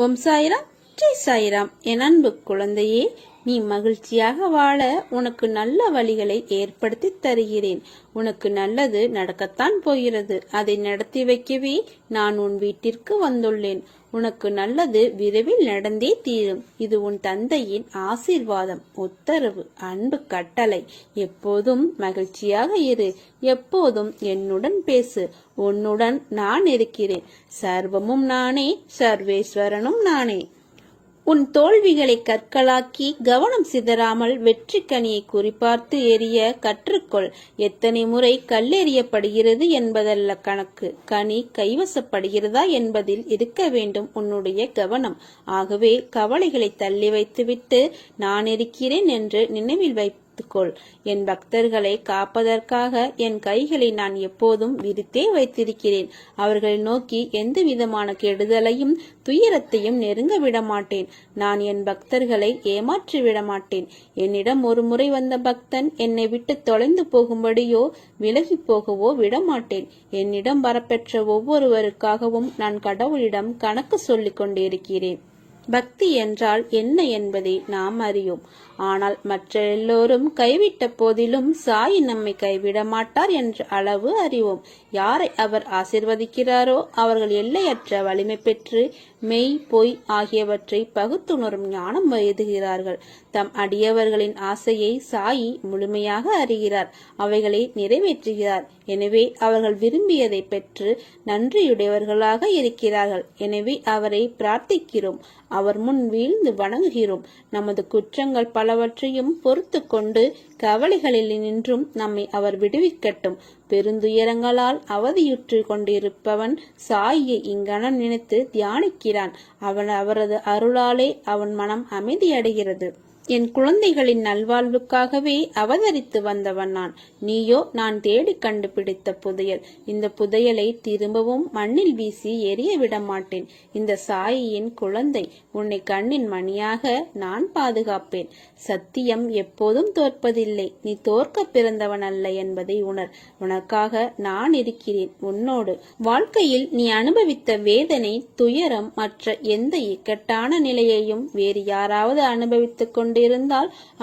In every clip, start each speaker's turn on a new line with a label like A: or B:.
A: ஓம் சாய்ராம், ஜெய் சாய்ராம். என் அன்பு குழந்தையே, நீ மகிழ்ச்சியாக வாழ உனக்கு நல்ல வழிகளை ஏற்படுத்தி தருகிறேன். உனக்கு நல்லது நடக்கத்தான் போகிறது. அதை நடத்தி வைக்கவே நான் உன் வீட்டிற்கு வந்துள்ளேன். உனக்கு நல்லது விரைவில் நடந்தே தீரும். இது உன் தந்தையின் ஆசீர்வாதம், உத்தரவு, அன்பு கட்டளை. எப்போதும் மகிழ்ச்சியாக இரு. எப்போதும் என்னுடன் பேசு. உன்னுடன் நான் இருக்கிறேன். சர்வமும் நானே, சர்வேஸ்வரனும் நானே. உன் தோல்விகளை கற்களாக்கி கவனம் சிதறாமல் வெற்றி கனியை குறிப்பார்த்து எரிய கற்றுக்கொள். எத்தனை முறை கல்லெறியப்படுகிறது என்பதல்ல கணக்கு, கனி கைவசப்படுகிறதா என்பதில் இருக்க வேண்டும் உன்னுடைய கவனம். ஆகவே கவலைகளை தள்ளி வைத்துவிட்டு நான் இருக்கிறேன் என்று நினைவில் வைத்துக்கொள். என் பக்தர்களை காப்பதற்காக என் கைகளை நான் எப்போதும் விரித்தே வைத்திருக்கிறேன். அவர்களை நோக்கி எந்த விதமான கெடுதலையும் துயரத்தையும் நெருங்க விட மாட்டேன். நான் என் பக்தர்களை ஏமாற்றி விட மாட்டேன். என்னிடம் ஒரு முறை வந்த பக்தன் என்னை விட்டு தொலைந்து போகும்படியோ விலகி போகவோ விடமாட்டேன். என்னிடம் வரப்பெற்ற ஒவ்வொருவருக்காகவும் நான் கடவுளிடம் கணக்கு சொல்லிக் கொண்டிருக்கிறேன். பக்தி என்றால் என்ன என்பதை நாம் அறியோம். ஆனால் மற்ற எல்லோரும் கைவிட்ட போதிலும் சாய் நம்மை கைவிட மாட்டார் என்ற அளவு அறிவோம். யாரை அவர் ஆசிர்வதிக்கிறாரோ அவர்கள் எல்லையற்ற வலிமை பெற்று மெய் பொய் ஆகியவற்றை பகுத்துணரும் ஞானம் எழுதுகிறார்கள். தம் அடியவர்களின் ஆசையை சாயி முழுமையாக அறிகிறார், அவைகளை நிறைவேற்றுகிறார். எனவே அவர்கள் விரும்பியதை பெற்று நன்றியுடையவர்களாக இருக்கிறார்கள். எனவே அவரை பிரார்த்திக்கிறோம், அவர் முன் வீழ்ந்து வணங்குகிறோம். நமது குற்றங்கள் பலவற்றையும் பொறுத்து கொண்டு கவலைகளில் நின்றும் நம்மை அவர் விடுவிக்கட்டும். பெருந்துயரங்களால் அவதியுற்று கொண்டிருப்பவன் சாயை இங்கனம் நினைத்து தியானிக்கிறான். அவரது அருளாலே அவன் மனம் அமைதியடைகிறது. என் குழந்தைகளின் நல்வாழ்வுக்காகவே அவதரித்து வந்தவன் நான். நீயோ நான் தேடி கண்டுபிடித்த புதையல். இந்த புதையலை திரும்பவும் மண்ணில் வீசி எரிய விட மாட்டேன். இந்த சாயியின் குழந்தை, உன்னை கண்ணின் மணியாக நான் பாதுகாப்பேன். சத்தியம் எப்போதும் தோற்பதில்லை. நீ தோற்க பிறந்தவன் அல்ல என்பதை உணர். உனக்காக நான் இருக்கிறேன், உன்னோடு. வாழ்க்கையில் நீ அனுபவித்த வேதனை, துயரம், மற்ற எந்த இக்கட்டான நிலையையும் வேறு யாராவது அனுபவித்துக் கொண்டிருந்தால்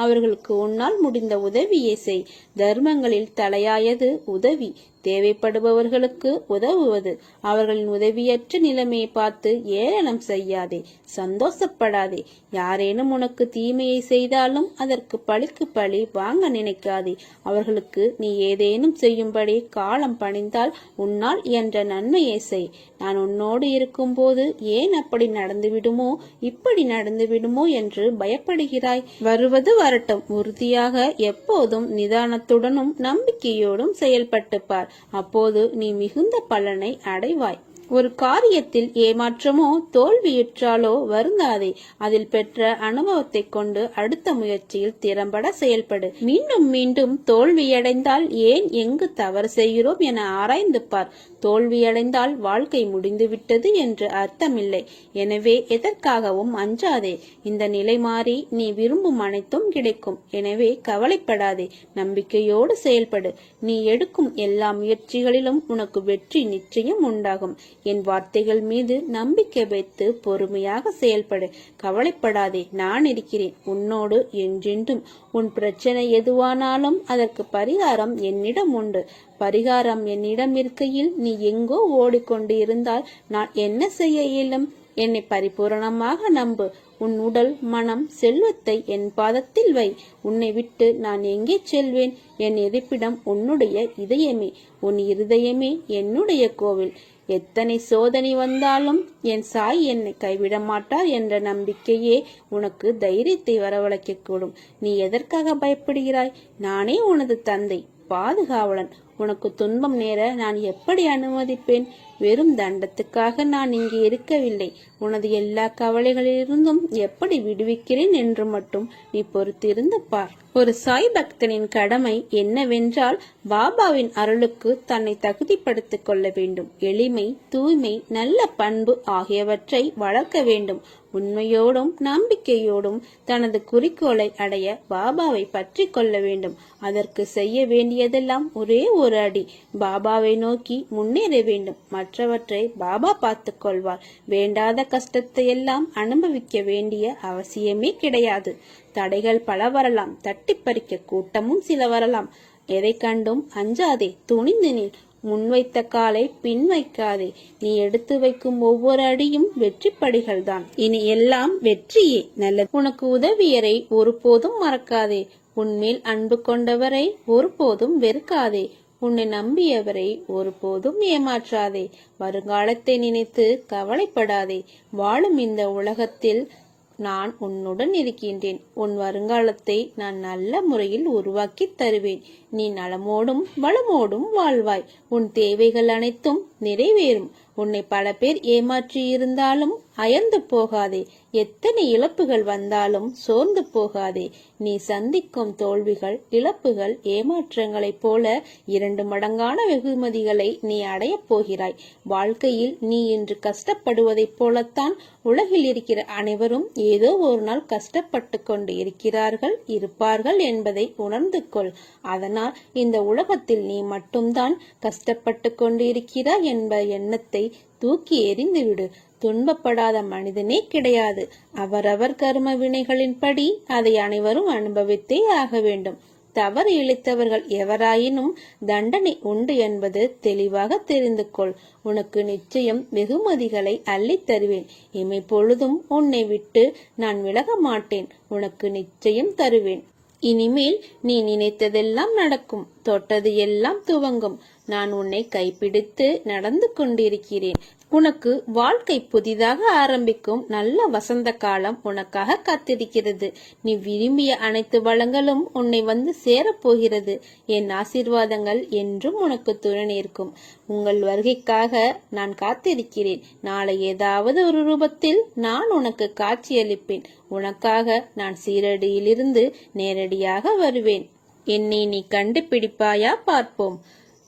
A: அவர்களுக்கு உன்னால் முடிந்த உதவியை செய். தர்மங்களில் தலையாயது உதவி. தேவைப்படுபவர்களுக்கு உதவுவது. அவர்களின் உதவியற்ற நிலைமையை பார்த்து ஏளனம் செய்யாதே, சந்தோஷப்படாதே. யாரேனும் உனக்கு தீமையை செய்தாலும் அதற்கு பழிக்கு பழி வாங்க நினைக்காதே. அவர்களுக்கு நீ ஏதேனும் செய்யும்படி காலம் பணிந்தால் உன்னால் என்ற நன்மையை செய். நான் உன்னோடு இருக்கும் போது ஏன் அப்படி நடந்துவிடுமோ, இப்படி நடந்துவிடுமோ என்று பயப்படுகிறாய்? வருவது வரட்டும். உறுதியாக எப்போதும் நிதானத்துடனும் நம்பிக்கையோடும் செயல்பட்டு பார். அப்போது நீ மிகுந்த பலனை அடைவாய். ஒரு காரியத்தில் ஏமாற்றமோ தோல்வியுற்றாலோ வருந்தாதே. அதில் பெற்ற அனுபவத்தை கொண்டு அடுத்த முயற்சியில் திறம்பட செயல்படு. மீண்டும் மீண்டும் தோல்வியடைந்தால் ஏன், எங்கு தவறு செய்கிறோம் என ஆராய்ந்து பார். தோல்வியடைந்தால் வாழ்க்கை முடிந்துவிட்டது என்று அர்த்தமில்லை. எனவே எதற்காகவும் அஞ்சாதே. இந்த நிலை மாறி நீ விரும்பும் அனைத்தும் கிடைக்கும். எனவே கவலைப்படாதே, நம்பிக்கையோடு செயல்படு. நீ எடுக்கும் எல்லா முயற்சிகளிலும் உனக்கு வெற்றி நிச்சயம் உண்டாகும். என் வார்த்தைகள் மீது நம்பிக்கை வைத்து பொறுமையாக செயல்படு. கவலைப்படாதே, நான் இருக்கிறேன் உன்னோடு என்றென்றும். உன் பிரச்சனை எதுவானாலும் அதற்கு பரிகாரம் என்னிடம் உண்டு. பரிகாரம் என்னிடம் இருக்கையில் நீ எங்கோ ஓடிக்கொண்டு இருந்தால் நான் என்ன செய்ய இயலும்? என்னை பரிபூரணமாக நம்பு. உன் உடல், மனம், செல்வத்தை என் பாதத்தில் வை. உன்னை விட்டு நான் எங்கே செல்வேன்? என் இருப்பிடம் உன்னுடைய இதயமே. உன் இருதயமே என்னுடைய கோவில். எத்தனை சோதனை வந்தாலும் என் சாய் என்னை கைவிட மாட்டார் என்ற நம்பிக்கையே உனக்கு தைரியத்தை வரவழைக்கக்கூடும். நீ எதற்காக பயப்படுகிறாய்? நானே உனது தந்தை, பாதுகாவலன். உனக்கு துன்பம் நேர நான் எப்படி அனுமதிப்பேன்? வெறும் தண்டத்துக்காக நான் இங்கே இருக்கவில்லை. உனது எல்லா கவலைகளிலிருந்தும் எப்படி விடுவிக்கிறேன் என்று மட்டும் நீ பொறுத்திருந்து பார். ஒரு சாய் பக்தனின் கடமை என்னவென்றால் பாபாவின் அருளுக்கு தன்னை தகுதிப்படுத்திக் கொள்ள வேண்டும். எளிமை, தூய்மை, நல்ல பண்பு ஆகியவற்றை வளர்க்க வேண்டும். உண்மையோடும் நம்பிக்கையோடும் தனது குறிக்கோளை அடைய பாபாவை பற்றி கொள்ள வேண்டும். அதற்கு செய்ய வேண்டியதெல்லாம் ஒரே ஒரு அடி. பாபாவை நோக்கி முன்னேற வேண்டும். மற்றவற்றை பாபா பார்த்து கொள்வார். வேண்டாத கஷ்டத்தை எல்லாம் அனுபவிக்க வேண்டிய அவசியமே கிடையாது. தடைகள் பல வரலாம், தட்டி பறிக்க கூட்டமும் சில வரலாம். எதை கண்டும் அஞ்சாதே, துணிந்து நில். முன்வைத்த காலை பின் வைக்காதே. நீ எடுத்து வைக்கும் ஒவ்வொரு அடியும் வெற்றி படிகள் தான். இனி எல்லாம் வெற்றியே. நல்லது. உனக்கு உதவியரை ஒருபோதும் மறக்காதே. உன்மேல் அன்பு கொண்டவரை ஒருபோதும் வெறுக்காதே. உன்னை நம்பியவரை ஒருபோதும் ஏமாற்றாதே. வருங்காலத்தை நினைத்து கவலைப்படாதே. வாழும் இந்த உலகத்தில் நான் உன்னுடன் இருக்கின்றேன். உன் வருங்காலத்தை நான் நல்ல முறையில் உருவாக்கி தருவேன். நீ நலமோடும் வளமோடும் வாழ்வாய். உன் தேவைகள் அனைத்தும் நிறைவேறும். உன்னை பல பேர் ஏமாற்றி இருந்தாலும் அயர்ந்து போகாதே. எத்தனை இழப்புகள் வந்தாலும் சோர்ந்து போகாதே. நீ சந்திக்கும் தோல்விகள், இழப்புகள், ஏமாற்றங்களைப் போல 2 மடங்கான வெகுமதிகளை நீ அடையப் போகிறாய். வாழ்க்கையில் நீ இன்று கஷ்டப்படுவதைப் போலத்தான் உலகில் இருக்கிற அனைவரும் ஏதோ ஒரு நாள் கஷ்டப்பட்டு கொண்டு இருக்கிறார்கள், இருப்பார்கள் என்பதை உணர்ந்து கொள். அதனால் இந்த உலகத்தில் நீ மட்டும்தான் கஷ்டப்பட்டு கொண்டு இருக்கிறாய் என்ற எண்ணத்தை தூக்கி எறிந்துவிடு. துன்பப்படாத மனிதனே கிடையாது. அவரவர் கர்ம வினைகளின்படி அதை அனைவரும் அனுபவித்தே ஆக வேண்டும். தவறு இழைத்தவர்கள் எவராயினும் தண்டனை உண்டு என்பது தெளிவாக தெரிந்து கொள். உனக்கு நிச்சயம் வெகுமதிகளை அள்ளித் தருவேன். இமை பொழுதும் உன்னை விட்டு நான் விலக மாட்டேன். உனக்கு நிச்சயம் தருவேன். இனிமேல் நீ நினைத்ததெல்லாம் நடக்கும், தொட்டது எல்லாம் துவங்கும். நான் உன்னை கைப்பிடித்து நடந்து கொண்டிருக்கிறேன். உனக்கு வாழ்க்கை புதிதாக ஆரம்பிக்கும் நல்ல வசந்த காலம் உனக்காக காத்திருக்கிறது. நீ விரும்பிய அனைத்து வளங்களும் உன்னை வந்து சேரப்போகிறது. என் ஆசீர்வாதங்கள் என்றும் உனக்கு துணை நிற்கும். உங்கள் வருகைக்காக நான் காத்திருக்கிறேன். நாளை ஏதாவது ஒரு ரூபத்தில் நான் உனக்கு காட்சியளிப்பேன். உனக்காக நான் சீரடியிலிருந்து நேரடியாக வருவேன். என்னை நீ கண்டுபிடிப்பாயா? பார்ப்போம்.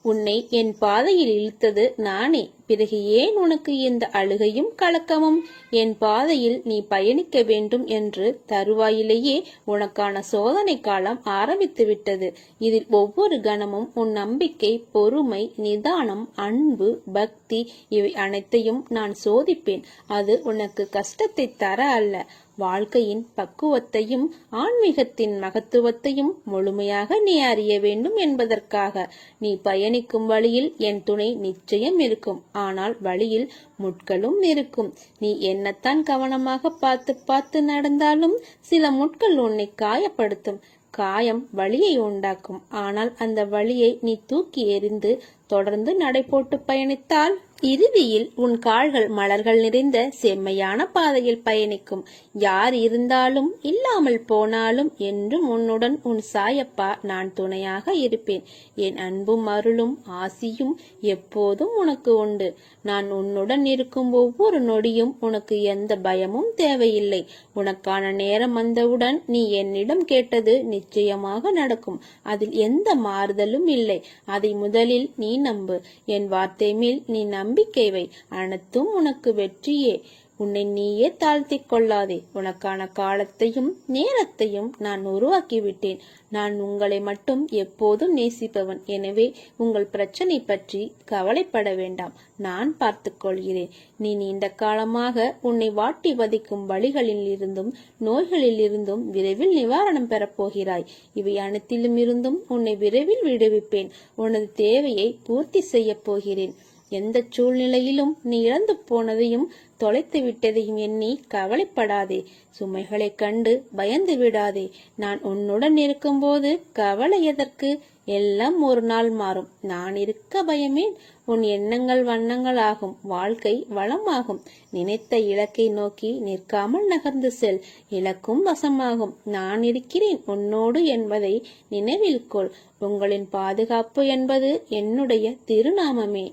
A: உன்னை என் பாதையில் இழுத்தது நானே. பிறகு ஏன் உனக்கு இந்த அழுகையும் கலக்கமும்? என் பாதையில் நீ பயணிக்க வேண்டும் என்று தருவாயிலேயே உனக்கான சோதனை காலம் ஆரம்பித்து விட்டது. இதில் ஒவ்வொரு கணமும் உன் நம்பிக்கை, பொறுமை, நிதானம், அன்பு, பக்தி இவை அனைத்தையும் நான் சோதிப்பேன். அது உனக்கு கஷ்டத்தை தர அல்ல, வாழ்க்கையின் பக்குவத்தையும் ஆன்மீகத்தின் மகத்துவத்தையும் முழுமையாக நீ அறிய வேண்டும் என்பதற்காக. நீ பயணிக்கும் வழியில் என் துணை நிச்சயம் இருக்கும். ஆனால் வழியில் முட்களும் இருக்கும். நீ என்னத்தான் கவனமாக பார்த்து பார்த்து நடந்தாலும் சில முட்கள் உன்னை காயப்படுத்தும். காயம் வலியை உண்டாக்கும். ஆனால் அந்த வலியை நீ தூக்கி எறிந்து தொடர்ந்து நடை போட்டு பயணித்தால் இறுதியில் உன் கால்கள் மலர்கள் நிறைந்த செம்மையான பாதையில் பயணிக்கும். யார் இருந்தாலும் இல்லாமல் போனாலும் என்றும் உன்னுடன் உன் சாயப்பா நான் துணையாக இருப்பேன். என் அன்பும் அருளும் ஆசியும் எப்போதும் உனக்கு உண்டு. நான் உன்னுடன் இருக்கும் ஒவ்வொரு நொடியும் உனக்கு எந்த பயமும் தேவையில்லை. உனக்கான நேரம் வந்தவுடன் நீ என்னிடம் கேட்டது நிச்சயமாக நடக்கும். அதில் எந்த மாறுதலும் இல்லை. அதை முதலில் நீ நம்பு. என் வார்த்தை மேல் நீ நம்பிக்கை வை. அனைத்தும் உனக்கு வெற்றியே. உன்னை நீயே தாழ்த்திக் கொள்ளாதே. உனக்கான காலத்தையும் நேரத்தையும் நான் உருவாக்கிவிட்டேன். நான் உங்களை மட்டும் எப்போதும் நேசிப்பவன். எனவே உங்கள் பிரச்சனை பற்றி கவலைப்பட வேண்டாம். நான் பார்த்துக் கொள்கிறேன். நீ நீண்ட காலமாக உன்னை வாட்டி வதைக்கும் வலிகளில் இருந்தும் நோய்களில் இருந்தும் விரைவில் நிவாரணம் பெறப்போகிறாய். இவை அனைத்திலும் இருந்தும் உன்னை விரைவில் விடுவிப்பேன். உனது தேவையை பூர்த்தி செய்ய போகிறேன். எந்த சூழ்நிலையிலும் நீ இழந்து போனதையும் தொலைத்து விட்டதையும் எண்ணி கவலைப்படாதே. சுமைகளை கண்டு பயந்து விடாதே. நான் உன்னுடன் இருக்கும்போது கவலை எதற்கு? எல்லாம் ஒரு நாள் மாறும். நான் இருக்க பயமேன்? உன் எண்ணங்கள் வண்ணங்கள் ஆகும். வாழ்க்கை வளமாகும். நினைத்த இலக்கை நோக்கி நிற்காமல் நகர்ந்து செல். இலக்கும் வசமாகும். நான் இருக்கிறேன் உன்னோடு என்பதை நினைவில் கொள். உங்களின் பாதுகாப்பு என்பது என்னுடைய திருநாமமே.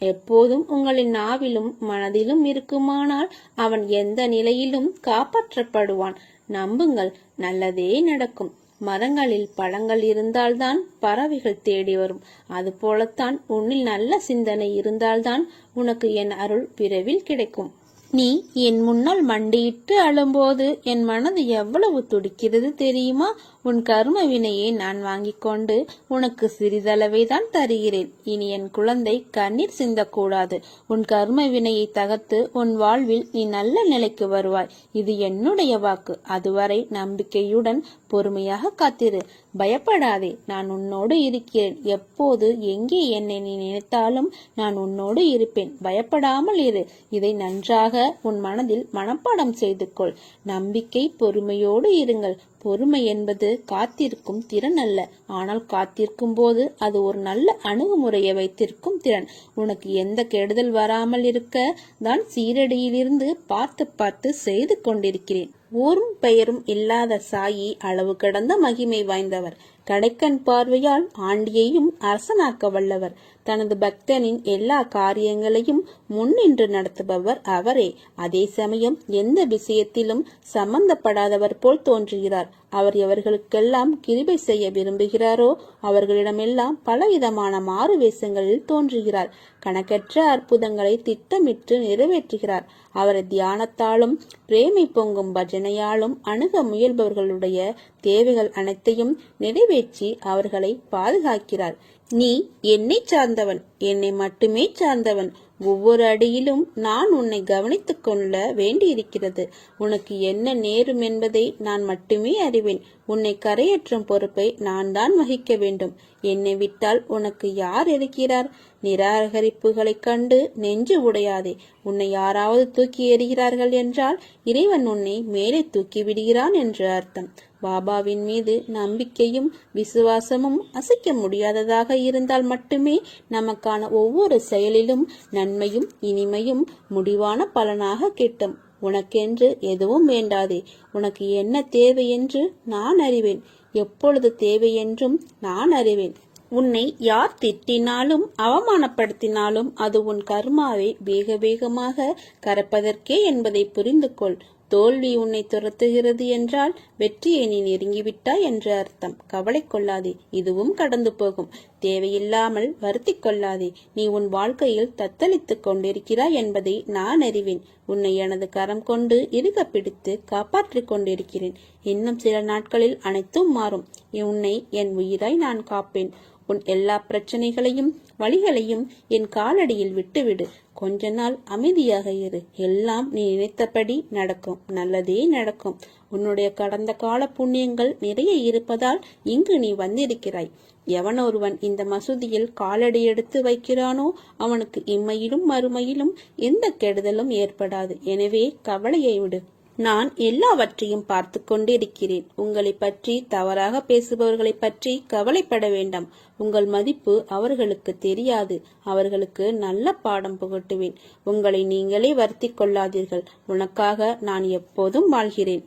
A: எப்போதும் உங்களின் நாவிலும் மனதிலும் இருக்குமானால் அவன் எந்த நிலையிலும் காப்பாற்றப்படுவான். நம்புங்கள், நல்லதே நடக்கும். மரங்களில் பழங்கள் இருந்தால்தான் பறவைகள் தேடி வரும். அதுபோலத்தான் உன்னில் நல்ல சிந்தனை இருந்தால்தான் உனக்கு என் அருள் விரைவில் கிடைக்கும். நீ என் முன்னால் மண்டியிட்டு அழும்போது என் மனது எவ்வளவு துடிக்கிறது தெரியுமா? உன் கர்ம வினையை நான் வாங்கிக் கொண்டு உனக்கு சிறிதளவை தான் தருகிறேன். இனி என் குழந்தை கண்ணீர் சிந்தக்கூடாது. உன் கர்ம வினையை தகர்த்து உன் வாழ்வில் நீ நல்ல நிலைக்கு வருவாய். இது என்னுடைய வாக்கு. அதுவரை நம்பிக்கையுடன் பொறுமையாக காத்திரு. பயப்படாதே, நான் உன்னோடு இருக்கிறேன். எப்போது எங்கே என்னை நீ நினைத்தாலும் நான் உன்னோடு இருப்பேன். பயப்படாமல் இரு. இதை நன்றாக உன் மனதில் மனப்பாடம் செய்து கொள். நம்பிக்கை, பொறுமையோடு இருங்கள். பொறுமை என்பது காத்திருக்கும் திறன் அல்ல, ஆனால் காத்திருக்கும் போது அது ஒரு நல்ல அணுகுமுறையை வைத்திருக்கும் திறன். உனக்கு எந்த கெடுதல் வராமல் இருக்க தான் சீரடியிலிருந்து பார்த்து பார்த்து செய்து கொண்டிருக்கிறேன். ஊரும் பெயரும் இல்லாத சாயி அளவு கடந்த மகிமை வாய்ந்தவர். கடைக்கண் பார்வையால் ஆண்டியையும் அரசனாக்க வல்லவர். தனது பக்தனின் எல்லா காரியங்களையும் முன்னின்று நடத்துபவர் அவரே. அதே சமயம் எந்த விஷயத்திலும் சம்பந்தப்படாதவர் போல் தோன்றுகிறார். அவர் எவர்களுக்கெல்லாம் கிருபை செய்ய விரும்புகிறாரோ அவர்களிடமெல்லாம் பலவிதமான மாறு வேஷங்களில் தோன்றுகிறார். கணக்கற்ற அற்புதங்களை திட்டமிட்டு நிறைவேற்றுகிறார். அவரை தியானத்தாலும் பிரேமை பொங்கும் பஜனையாலும் அணுக முயல்பவர்களுடைய தேவைகள் அனைத்தையும் நிறைவேற்றி அவர்களை பாதுகாக்கிறார். நீ என்னை சார்ந்தவன், என்னை மட்டுமே சார்ந்தவன். ஒவ்வொரு அடியிலும் நான் உன்னை கவனித்துக் கொள்ள வேண்டியிருக்கிறது. உனக்கு என்ன நேரும் என்பதை நான் மட்டுமே அறிவேன். உன்னை கரையேற்றும் பொறுப்பை நான் தான் வகிக்க வேண்டும். என்னை விட்டால் உனக்கு யார் இருக்கிறார்? நிராகரிப்புகளைக் கண்டு நெஞ்சு உடையாதே. உன்னை யாராவது தூக்கி எறிகிறார்கள் என்றால் இறைவன் உன்னை மேலே தூக்கி விடுகிறான் என்று அர்த்தம். பாபாவின் மீது நம்பிக்கையும் விசுவாசமும் அசைக்க முடியாததாக இருந்தால் மட்டுமே நமக்கான ஒவ்வொரு செயலிலும் நன்மையும் இனிமையும் முடிவான பலனாக கிட்டும். உனக்கென்று எதுவும் வேண்டாதே. உனக்கு என்ன தேவை என்று நான் அறிவேன். எப்பொழுது தேவை என்றும் நான் அறிவேன். உன்னை யார் திட்டினாலும் அவமானப்படுத்தினாலும் அது உன் கர்மாவை வேக வேகமாக கரைப்பதற்கே என்பதை புரிந்து கொள். தோல்வி உன்னை துரத்துகிறது என்றால் வெற்றியை நீ நெருங்கிவிட்டாய் என்று அர்த்தம். கவலை கொள்ளாதே, இதுவும் கடந்து போகும். தேவையில்லாமல் வருத்தி கொள்ளாதே. நீ உன் வாழ்க்கையில் தத்தளித்துக் கொண்டிருக்கிறாய் என்பதை நான் அறிவேன். உன்னை எனது கரம் கொண்டு இறுக பிடித்து காப்பாற்றிக் கொண்டிருக்கிறேன். இன்னும் சில நாட்களில் அனைத்தும் மாறும். உன்னை என் உயிராய் நான் காப்பேன். உன் எல்லா பிரச்சனைகளையும் வழிகளையும் என் காலடியில் விட்டுவிடு. கொஞ்ச நாள் அமைதியாக இரு. எல்லாம் நீ நினைத்தபடி நடக்கும். நல்லதே நடக்கும். உன்னுடைய கடந்த கால புண்ணியங்கள் நிறைய இருப்பதால் இங்கு நீ வந்திருக்கிறாய். எவனொருவன் இந்த மசூதியில் காலடி எடுத்து வைக்கிறானோ அவனுக்கு இம்மையிலும் மறுமையிலும் எந்த கெடுதலும் ஏற்படாது. எனவே கவலையை விடு. நான் எல்லாவற்றையும் பார்த்து கொண்டிருக்கிறேன். உங்களை பற்றி தவறாக பேசுபவர்களை பற்றி கவலைப்பட வேண்டாம். உங்கள் மதிப்பு அவர்களுக்கு தெரியாது. அவர்களுக்கு நல்ல பாடம் புகட்டுவேன். உங்களை நீங்களே வருத்தி கொள்ளாதீர்கள். உனக்காக நான் எப்போதும் வாழ்கிறேன்.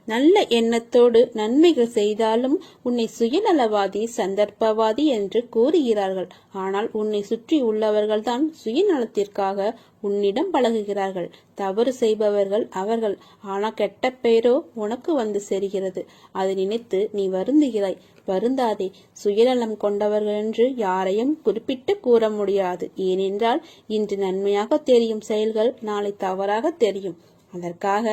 A: நல்ல எண்ணத்தோடு நன்மைகள் செய்தாலும் உன்னை சுயநலவாதி, சந்தர்ப்பவாதி என்று கூறுகிறார்கள். ஆனால் உன்னை சுற்றி உள்ளவர்கள்தான் சுயநலத்திற்காக உன்னிடம் பழகுகிறார்கள். தவறு செய்பவர்கள் அவர்கள். ஆனால் கெட்ட பெயரோ உனக்கு வந்து சேர்கிறது. அதை நினைத்து நீ வருந்துகிறாய். வருந்தாதே. சுயநலம் கொண்டவர்கள் என்று யாரையும் குறிப்பிட்டு கூற முடியாது. ஏனென்றால் இன்று நன்மையாக தெரியும் செயல்கள் நாளை தவறாக தெரியும். அதற்காக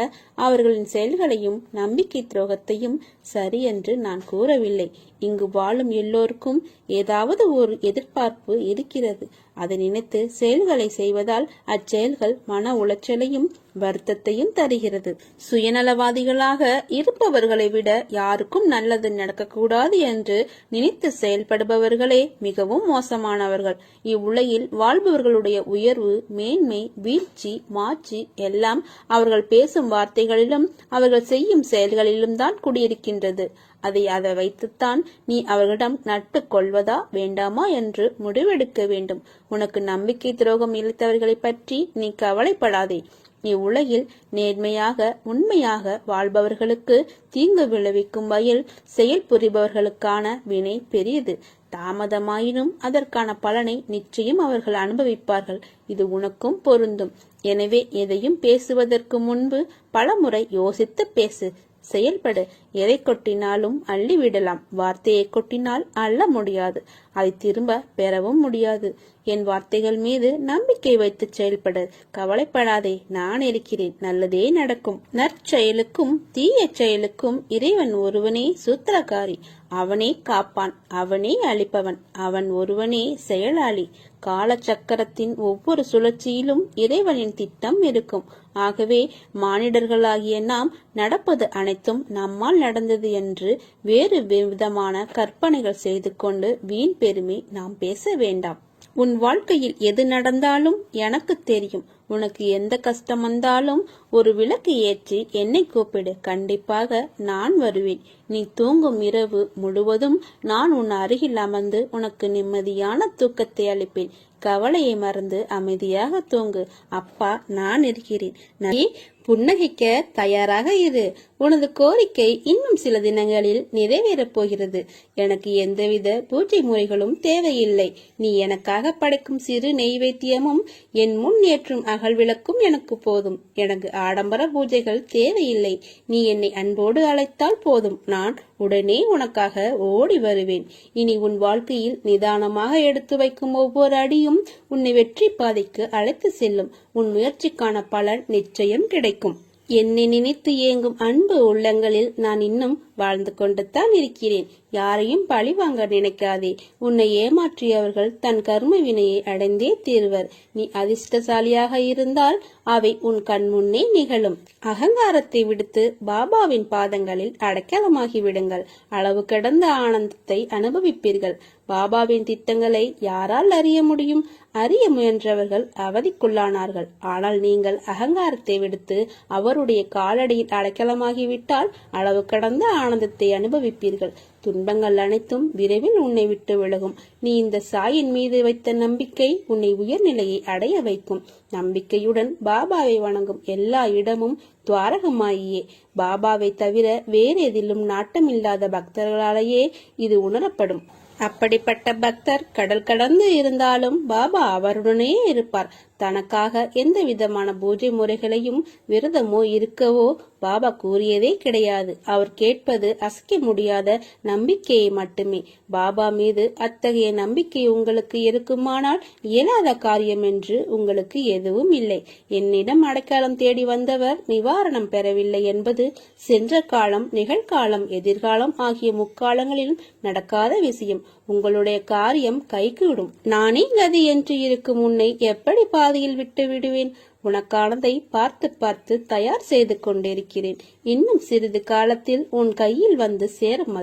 A: அவர்களின் செயல்களையும் நம்பிக்கை துரோகத்தையும் சரி என்று நான் கூறவில்லை. இங்கு வாழும் எல்லோருக்கும் ஏதாவது ஒரு எதிர்பார்ப்பு இருக்கிறது. அதை நினைத்து செயல்களை செய்வதால் அச்செயல்கள் மன உளைச்சலையும் வருத்தத்தையும் தருகிறது. சுயநலவாதிகளாக இருப்பவர்களை விட யாருக்கும் நல்லது நடக்கக்கூடாது என்று நினைத்து செயல்படுபவர்களே மிகவும் மோசமானவர்கள். இவ்வுலகில் வாழ்பவர்களுடைய உயர்வு, மேன்மை, வீழ்ச்சி, மாட்சி எல்லாம் அவர்கள் பேசும் வார்த்தைகளிலும் அவர்கள் செய்யும் செயல்களிலும் தான் குடியிருக்கின்றது. அதை வைத்துத்தான் நீ அவர்களிடம் நட்பு கொள்வதா வேண்டாமா என்று முடிவெடுக்க வேண்டும். உனக்கு நம்பிக்கை துரோகம் இழைத்தவர்களை பற்றி நீ கவலைப்படாதே. இவ்வுலகில் நேர்மையாக உண்மையாக வாழ்பவர்களுக்கு தீங்கு விளைவிக்கும் வகையில் செயல் புரிபவர்களுக்கான வினை பெரியது. தாமதமாயினும் அதற்கான பலனை நிச்சயம் அவர்கள் அனுபவிப்பார்கள். இது உனக்கும் பொருந்தும். எனவே எதையும் பேசுவதற்கு முன்பு பலமுறை யோசித்து பேசு. செயல்படு. எதை கொட்டினாலும் அள்ளிவிடலாம், வார்த்தையை கொட்டினால் அள்ள முடியாது, அதை திரும்ப பெறவும் முடியாது. என் வார்த்தைகள் மீது நம்பிக்கை வைத்து செயல்படு. கவலைப்படாதே, நான் இருக்கிறேன், நல்லதே நடக்கும். நற்செயலுக்கும் தீய செயலுக்கும் இறைவன் ஒருவனே சூத்திரக்காரி. அவனே காப்பான், அவனே அளிப்பவன், அவன் ஒருவனே செயலாளி. காலச்சக்கரத்தின் ஒவ்வொரு சுழற்சியிலும் இறைவனின் திட்டம் இருக்கும். ஆகவே மானிடர்களாகிய நாம் நடப்பது அனைத்தும் நம்மால் நடந்தது என்று வேறு விதமான கற்பனைகள் செய்து கொண்டு வீண் பெருமை நாம் பேச வேண்டாம். உன் வாழ்க்கையில் எது நடந்தாலும் எனக்கு தெரியும். உனக்கு எந்த கஷ்டம் வந்தாலும் ஒரு விளக்கு ஏற்றி என்னை கூப்பிடு, கண்டிப்பாக நான் வருவேன். நீ தூங்கும் இரவு முழுவதும் நான் உன் அருகில் அமர்ந்து உனக்கு நிம்மதியான தூக்கத்தை அளிப்பேன். கவலையை மறந்து அமைதியாக தூங்கு. அப்பா, நான் இருக்கிறேன். நீ புன்னகைக்க தயாராக இரு. உனது கோரிக்கை இன்னும் சில தினங்களில் நிறைவேறப் போகிறது. எனக்கு எந்தவித பூஜை முறைகளும் தேவையில்லை. நீ எனக்காக படைக்கும் சிறு நெய்வேத்தியமும் என் முன் ஏற்றும் அகல்விளக்கும் எனக்கு போதும். எனக்கு ஆடம்பர பூஜைகள் தேவையில்லை. நீ என்னை அன்போடு அழைத்தால் போதும், நான் உடனே உனக்காக ஓடி வருவேன். இனி உன் வாழ்க்கையில் நிதானமாக எடுத்து வைக்கும் ஒவ்வொரு அடியும் உன்னை வெற்றி பாதைக்கு அழைத்து செல்லும். உன் முயற்சிக்கான பலன் நிச்சயம் கிடைக்கும். என்னை நினைத்து ஏங்கும் அன்பு உள்ளங்களில் நான் இன்னும் வாழ்ந்து கொண்டு தான் இருக்கிறேன். யாரையும் பழி வாங்க நினைக்காதே. உன்னை ஏமாற்றியவர்கள் தன் கர்ம வினையை அடைந்தே தீர்வர். நீ அதிர்ஷ்டசாலியாக இருந்தால் அவை உன் கண் முன்னே நிகழும். அகங்காரத்தை விடுத்து பாபாவின் பாதங்களில் அடைக்கலமாகி விடுங்கள். அளவு கடந்த ஆனந்தத்தை அனுபவிப்பீர்கள். பாபாவின் திட்டங்களை யாரால் அறிய முடியும்? அறிய முயன்றவர்கள் அவதிக்குள்ளானார்கள். ஆனால் நீங்கள் அகங்காரத்தை விடுத்து அவருடைய காலடியில் அடைக்கலமாகிவிட்டால் அளவு கடந்த ஆனந்தத்தை அனுபவிப்பீர்கள். துன்பங்கள் அனைத்தும் விரைவில் உன்னை விட்டு விலகும். நீ இந்த சாயின் மீது வைத்த நம்பிக்கை உன்னை உயர்நிலையை அடைய வைக்கும். நம்பிக்கையுடன் பாபாவை வணங்கும் எல்லா இடமும் துவாரகமாயியே. பாபாவை தவிர வேறு எதிலும் நாட்டமில்லாத பக்தர்களாலேயே இது உணரப்படும். அப்படிப்பட்ட பக்தர் கடல் கடந்து இருந்தாலும் பாபா அவருடனே இருப்பார். தனக்காக எந்த விதமான பூஜை முறைகளையும் விரதமோ இருக்கவோ பாபா கூறியதே கிடையாது. அவர் கேட்பது அசைக்க முடியாத நம்பிக்கையை மட்டுமே. பாபா மீது அத்தகைய நம்பிக்கை உங்களுக்கு இருக்குமானால் இயலாத காரியம் என்று உங்களுக்கு எதுவும் இல்லை. என்னிடம் அடைக்கலம் தேடி வந்தவர் நிவாரணம் பெறவில்லை என்பது சென்ற காலம், நிகழ்காலம், எதிர்காலம் ஆகிய முக்காலங்களிலும் நடக்காத விஷயம். உங்களுடைய காரியம் கைகூடும். நானே கதி என்று இருக்கும் உன்னை எப்படி பாதையில் விட்டு விடுவேன்? உனக்கானதை பார்த்து பார்த்து தயார் செய்து கொண்டிருக்கிறேன். இன்னும் சிறிது காலத்தில் உன் கையில் வந்து சேரும்.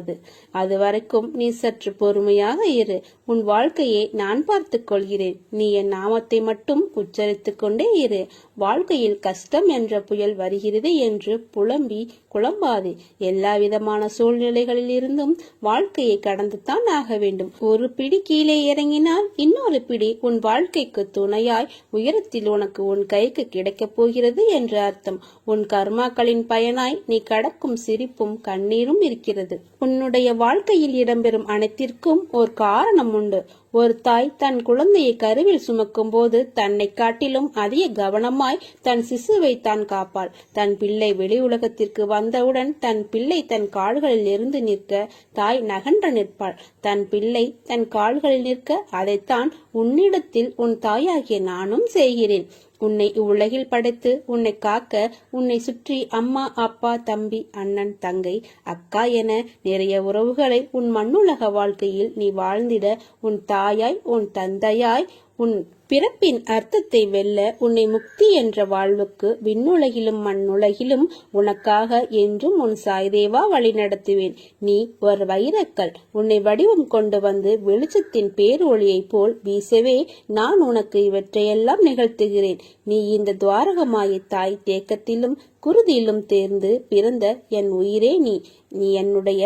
A: அது வரைக்கும் நீ சற்று பொறுமையாக இரு. உன் வாழ்க்கையை நான் பார்த்து கொள்கிறேன். நீ என் நாமத்தை மட்டும் உச்சரித்து கொண்டே இரு. வாழ்க்கையில் கஷ்டம் என்ற புயல் வருகிறது என்று புலம்பி குழம்பாது. எல்லா விதமான சூழ்நிலைகளில் இருந்தும் வாழ்க்கையை கடந்துதான் ஆக வேண்டும். ஒரு பிடி கீழே இறங்கினால் இன்னொரு பிடி உன் வாழ்க்கைக்கு துணையாய் உயரத்தில் உனக்கு உன் கைக்கு கிடைக்கப் போகிறது என்று அர்த்தம். உன் கர்மாக்களின் பயனாய் நீ கடக்கும் சிரிப்பும் கண்ணீரும் இருக்கிறது. உன்னுடைய வாழ்க்கையில் இடம்பெறும் அனைத்திற்கும் ஒரு காரணம் உண்டு. ஒரு தாய் தன் குழந்தையை கருவில் சுமக்கும் போது தன்னை காட்டிலும் அதிக கவனமாய் தன் சிசுவை தான் காப்பாள். தன் பிள்ளை வெளி உலகத்திற்கு வந்தவுடன் தன் பிள்ளை தன் கால்களில் இருந்து நிற்க தாய் நகன்று நிற்பாள். தன் பிள்ளை தன் கால்களில் நிற்க அதைத்தான் உன்னிடத்தில் உன் தாயாகிய நானும் செய்கிறேன். உன்னை இவ்வுலகில் படைத்து உன்னை காக்க உன்னை சுற்றி அம்மா, அப்பா, தம்பி, அண்ணன், தங்கை, அக்கா என நிறைய உறவுகளை உன் மண்ணுலக வாழ்க்கையில் நீ வாழ்ந்திட உன் தாயாய், உன் தந்தையாய், உன் பிறப்பின் அர்த்தத்தை வெல்ல உன்னை முக்தி என்ற வாழ்வுக்கு விண்ணுலகிலும் மண்ணுலகிலும் உனக்காக என்றும் உன் சாய்தேவா வழி நடத்துவேன். நீ ஒரு வைரக்கல். உன்னை வடிவம் கொண்டு வந்து வெளிச்சத்தின் பேரொளியை போல் வீசவே நான் உனக்கு இவற்றையெல்லாம் நிகழ்த்துகிறேன். நீ இந்த துவாரகமாய தாய் தேக்கத்திலும் குருதியிலும் தேர்ந்து பிறந்த என் உயிரே நீ. நீ என்னுடைய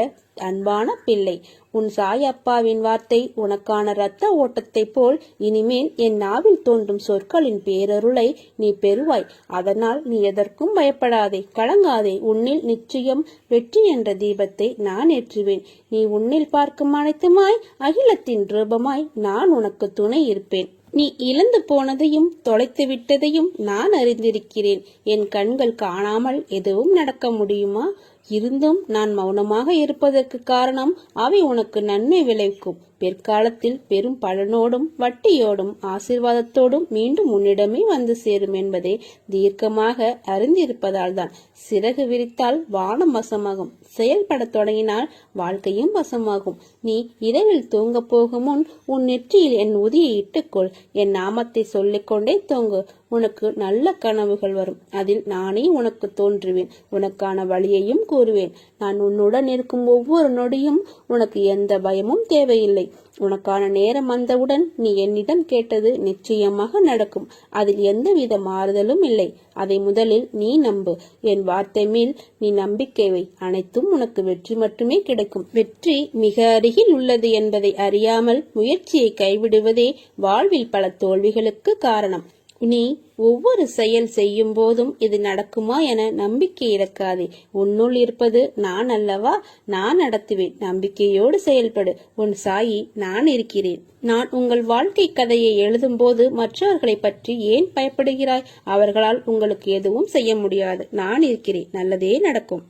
A: அன்பான பிள்ளை. உன் சாயப்பாவின் வார்த்தை உனக்கான இரத்த ஓட்டத்தை போல் இனிமேல் என் நாவில் தோன்றும் சொற்களின் பேரருளை நீ பெறுவாய். அதனால் நீ எதற்கும் பயப்படாதே, கலங்காதே. உன்னில் நிச்சயம் வெற்றி என்ற தீபத்தை நான் ஏற்றுவேன். நீ உன்னில் பார்க்கும் அனைத்துமாய் அகிலத்தின் ரூபமாய் நான் உனக்கு துணை இருப்பேன். நீ இழந்து போனதையும் தொலைத்து விட்டதையும் நான் அறிந்திருக்கிறேன். என் கண்கள் காணாமல் எதுவும் நடக்க முடியுமா? இருந்தும் நான் மௌனமாக இருப்பதற்கு காரணம் அவை உனக்கு நன்மை விளைவிக்கும். பிற்காலத்தில் பெரும் பலனோடும் வட்டியோடும் ஆசீர்வாதத்தோடும் மீண்டும் உன்னிடமே வந்து சேரும் என்பதை தீர்க்கமாக அறிந்திருப்பதால் தான். சிறகு விரித்தால் வானம் வசமாகும், செயல்படத் தொடங்கினால் வாழ்க்கையும் வசமாகும். நீ இரவில் தூங்க போகும் முன் உன் நெற்றியில் என் உதியை இட்டுக்கொள். என் நாமத்தை சொல்லிக்கொண்டே தூங்கு. உனக்கு நல்ல கனவுகள் வரும். அதில் நானே உனக்கு தோன்றுவேன். உனக்கான வழியையும் கூறுவேன். நான் உன்னுடன் இருக்கும் ஒவ்வொரு நொடியும் உனக்கு எந்த பயமும் தேவையில்லை. உனக்கான நேரம் வந்தவுடன் நீ என்னிடம் கேட்டது நிச்சயமாக நடக்கும். அதில் எந்தவித மாறுதலும் இல்லை. அதை முதலில் நீ நம்பு. என் வார்த்தை மேல் நீ நம்பிக்கை வை. அனைத்தும் உனக்கு வெற்றி மட்டுமே கிடைக்கும். வெற்றி மிக அருகில் உள்ளது என்பதை அறியாமல் முயற்சியை கைவிடுவதே வாழ்வில் பல தோல்விகளுக்கு காரணம். நீ ஒவ்வொரு செயல் செய்யும் போதும் இது நடக்குமா என நம்பிக்கை இழக்காதே. உன்னுள் இருப்பது நான் அல்லவா? நான் நடத்துவேன். நம்பிக்கையோடு செயல்படு. உன் சாயி நான் இருக்கிறேன். நான் உங்கள் வாழ்க்கை கதையை எழுதும் போது மற்றவர்களை பற்றி ஏன் பயப்படுகிறாய்? அவர்களால் உங்களுக்கு எதுவும் செய்ய முடியாது. நான் இருக்கிறேன். நல்லதே நடக்கும்.